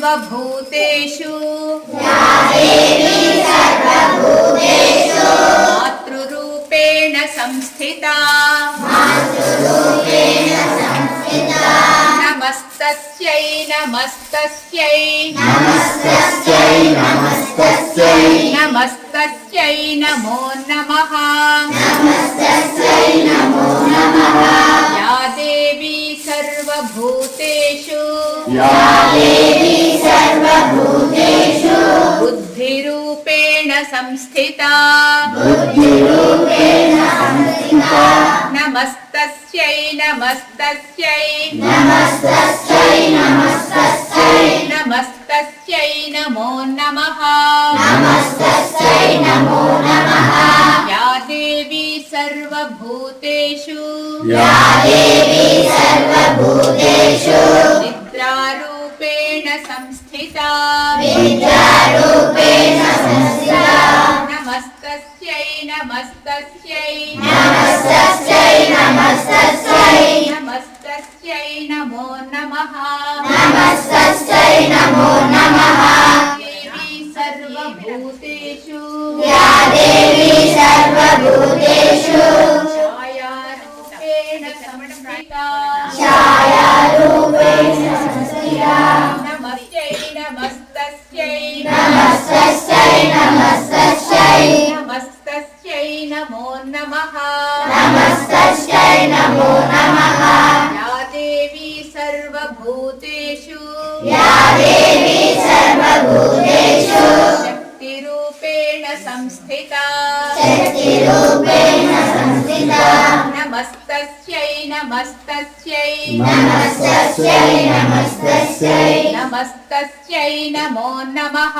सर्वभूतेषु मातृरूपेण संस्थिता नमस्तस्यै नमस्तस्यै नमस्तस्यै नमो नमः या देवी सर्वभूतेषु बुद्धिरूपेण संस्थिता नमस्तस्यै नमस्तस्यै नमस्तस्यै नमो नमः या देवी सर्वभूतेषु निद्रारूपेण संस्थिता नमस्तस्यै नमस्तस्यै नमस्तस्यै नमो नमः देवी सर्वभूतेषु छायारूपेण संस्थिता नमस्यै नमस्तस्यै नमस्तस्यै नमो नमः या देवी सर्वभूतेषु शक्तिरूपेण संस्थिता नमस्तस्यै नमस्तस्यै नमस्तस्यै नमो नमः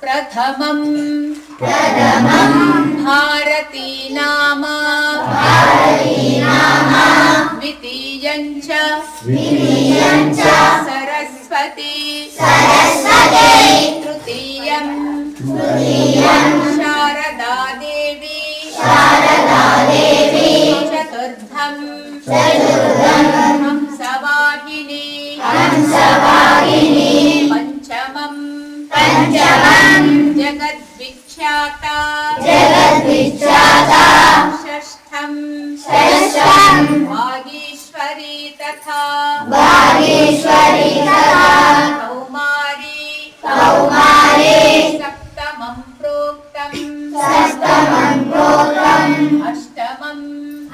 प्रथमं भारती नाम द्वितीयं च सरस्वती तृतीयं शारदा देवी चतुर्थं हंसवाहिनी पंचमं जगद्विख्याता षष्ठं वागीश्वरी तथा कौमारी सप्तमं प्रोक्तं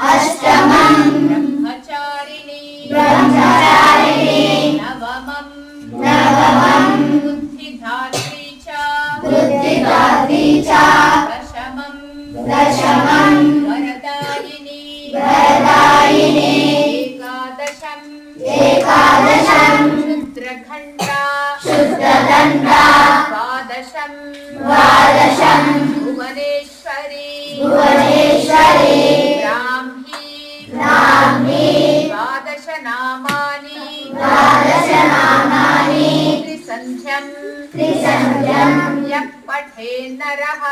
अष्टमं ब्रह्मचारिणी नवमं बुद्धिधात्री च दशमं वरदायिनी एकादशं क्षुद्रखण्डा द्वादशं भुवनेश्वरी ब्राह्मी द्वादशनामानि त्रिसन्ध्यं यः पठे नरः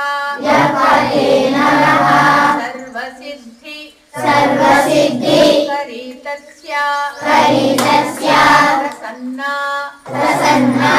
सर्वसिद्धि करीतस्य प्रसन्ना